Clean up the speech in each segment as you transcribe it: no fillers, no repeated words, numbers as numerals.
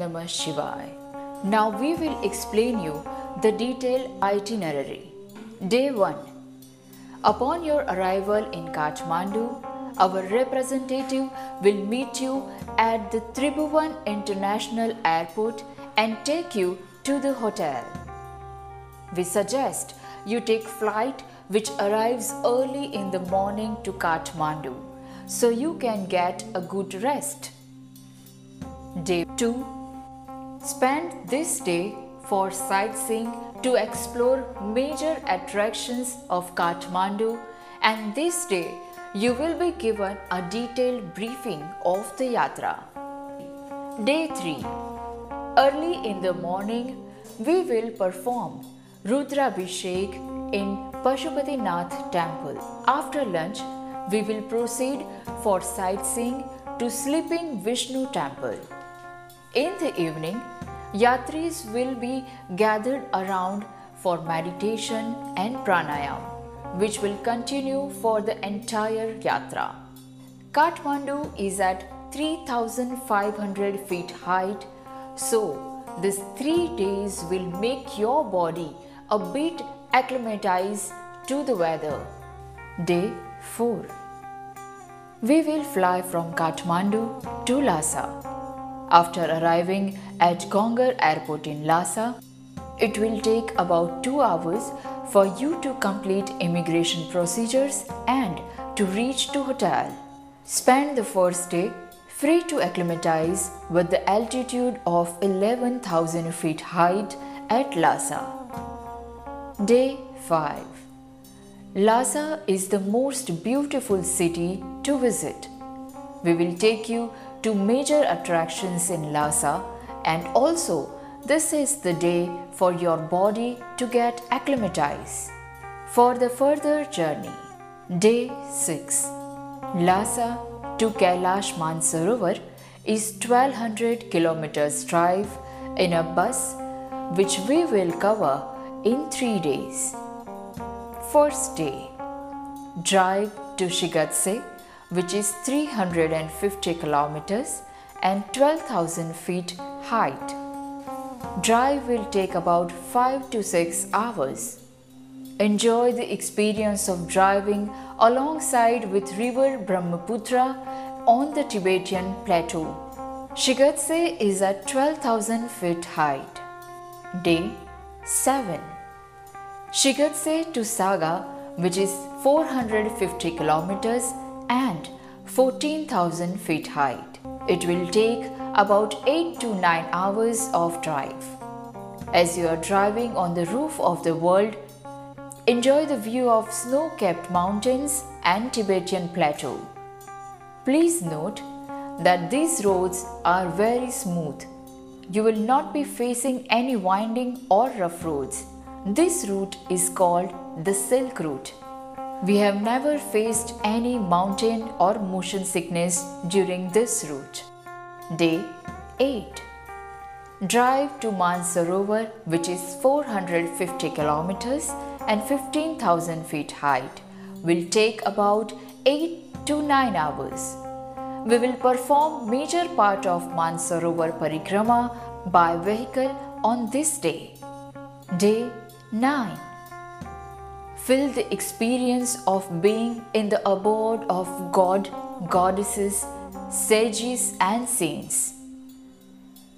Namah Shivaya. Now we will explain you the detailed itinerary. Day 1. Upon your arrival in Kathmandu, our representative will meet you at the Tribhuvan International Airport and take you to the hotel. We suggest you take flight which arrives early in the morning to Kathmandu, so you can get a good rest. Day 2. Spend this day for sightseeing to explore major attractions of Kathmandu, and this day you will be given a detailed briefing of the Yatra. Day 3. Early in the morning, we will perform Rudrabhishek in Pashupatinath temple. After lunch, we will proceed for sightseeing to Sleeping Vishnu temple. In the evening, Yatris will be gathered around for meditation and pranayam, which will continue for the entire Yatra. Kathmandu is at 3,500 feet height, so these 3 days will make your body a bit acclimatized to the weather. Day 4. We will fly from Kathmandu to Lhasa. After arriving at Gongar Airport in Lhasa, it will take about 2 hours for you to complete immigration procedures and to reach to hotel. Spend the first day free to acclimatize with the altitude of 11,000 feet height at Lhasa. Day 5. Lhasa is the most beautiful city to visit. We will take you to major attractions in Lhasa, and also this is the day for your body to get acclimatized for the further journey. Day 6. Lhasa to Kailash Mansarovar is 1200 kilometers drive in a bus, which we will cover in 3 days. First day. Drive to Shigatse, which is 350 kilometers and 12,000 feet height. Drive will take about 5 to 6 hours. Enjoy the experience of driving alongside with river Brahmaputra on the Tibetan plateau. Shigatse is at 12,000 feet height. Day 7. Shigatse to Saga, which is 450 kilometers and 14,000 feet height. It will take about 8 to 9 hours of drive. As you are driving on the roof of the world, enjoy the view of snow-capped mountains and Tibetan plateau. Please note that these roads are very smooth. You will not be facing any winding or rough roads. This route is called the Silk Route. We have never faced any mountain or motion sickness during this route. Day 8. Drive to Mansarovar, which is 450 kilometers and 15,000 feet height, will take about 8 to 9 hours. We will perform major part of Mansarovar Parikrama by vehicle on this day. Day 9. Feel the experience of being in the abode of God, goddesses, sages and saints.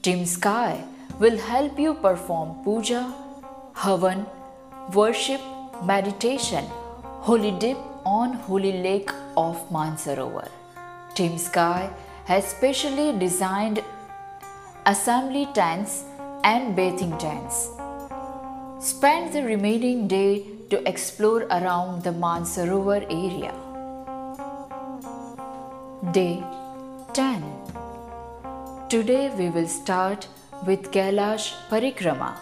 Team Sky will help you perform puja, havan, worship, meditation, holy dip on holy lake of Mansarovar. Team Sky has specially designed assembly tents and bathing tents. Spend the remaining day to explore around the Mansarovar area. Day 10. Today we will start with Kailash Parikrama.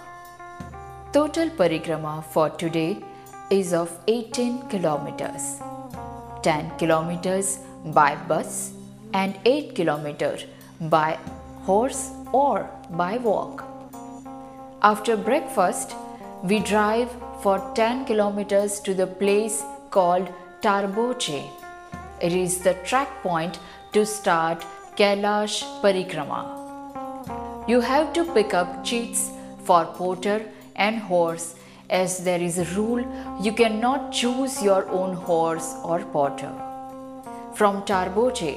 Total Parikrama for today is of 18 kilometers. 10 kilometers by bus and 8 kilometers by horse or by walk. After breakfast, we drive for 10 kilometers to the place called Tarboche. It is the track point to start Kailash Parikrama. You have to pick up cheats for porter and horse, as there is a rule you cannot choose your own horse or porter. From Tarboche,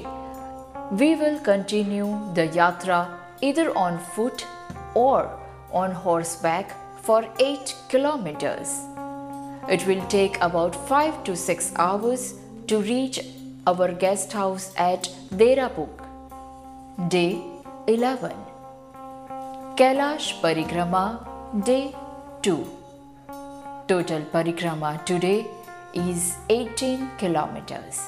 we will continue the Yatra either on foot or on horseback for 8 kilometers. It will take about 5 to 6 hours to reach our guest house at Derapuk. Day 11. Kailash Parikrama, Day 2. Total parikrama today is 18 kilometers.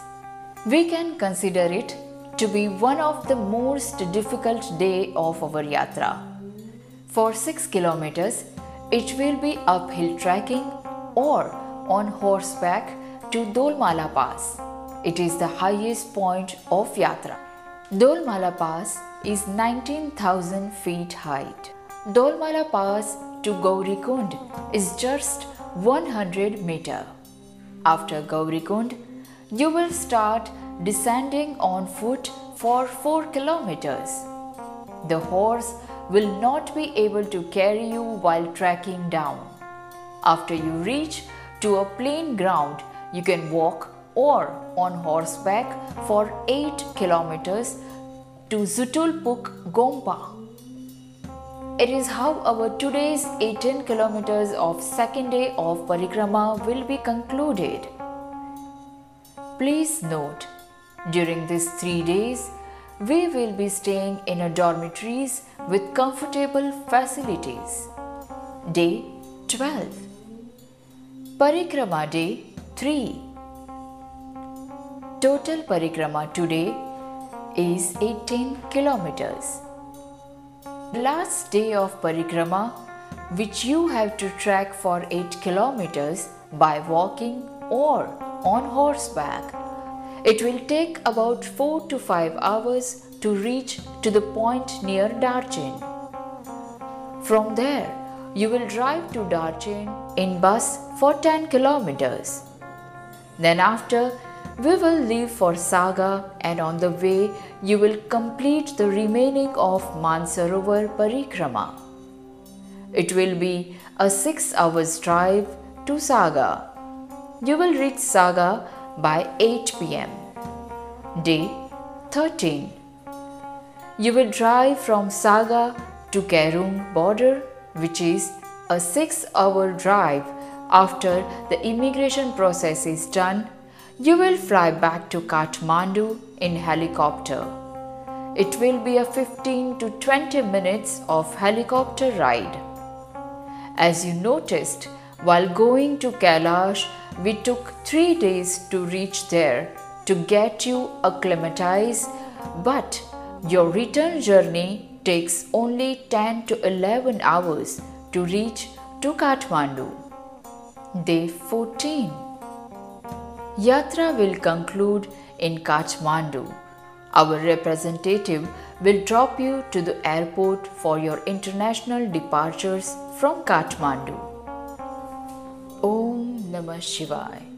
We can consider it to be one of the most difficult day of our yatra. For 6 kilometers, it will be uphill trekking or on horseback to Dolmala Pass. It is the highest point of yatra. Dolmala Pass is 19,000 feet height. Dolmala Pass to Gaurikund is just 100 meter. After Gaurikund, you will start descending on foot for 4 kilometers. The horse will not be able to carry you while trekking down. After you reach to a plain ground, you can walk or on horseback for 8 kilometers to Zutulpuk Gompa. It is how our today's 18 kilometers of second day of parikrama will be concluded. Please note, during these 3 days, we will be staying in a dormitories with comfortable facilities. Day 12. Parikrama Day 3. Total parikrama today is 18 kilometers. Last day of parikrama, which you have to trek for 8 kilometers by walking or on horseback. It will take about 4 to 5 hours to reach to the point near Darchin. From there, you will drive to Darchin in bus for 10 kilometers. Then after, we will leave for Saga, and on the way you will complete the remaining of Mansarovar Parikrama. It will be a 6 hours drive to Saga. You will reach Saga by 8 p.m. Day 13. You will drive from Saga to Kerung border, which is a 6-hour drive. After the immigration process is done, you will fly back to Kathmandu in helicopter. It will be a 15 to 20 minutes of helicopter ride. As you noticed, while going to Kailash, we took 3 days to reach there to get you acclimatized, but your return journey takes only 10 to 11 hours to reach to Kathmandu. Day 14. Yatra will conclude in Kathmandu. Our representative will drop you to the airport for your international departures from Kathmandu. Om Namah Shivaya.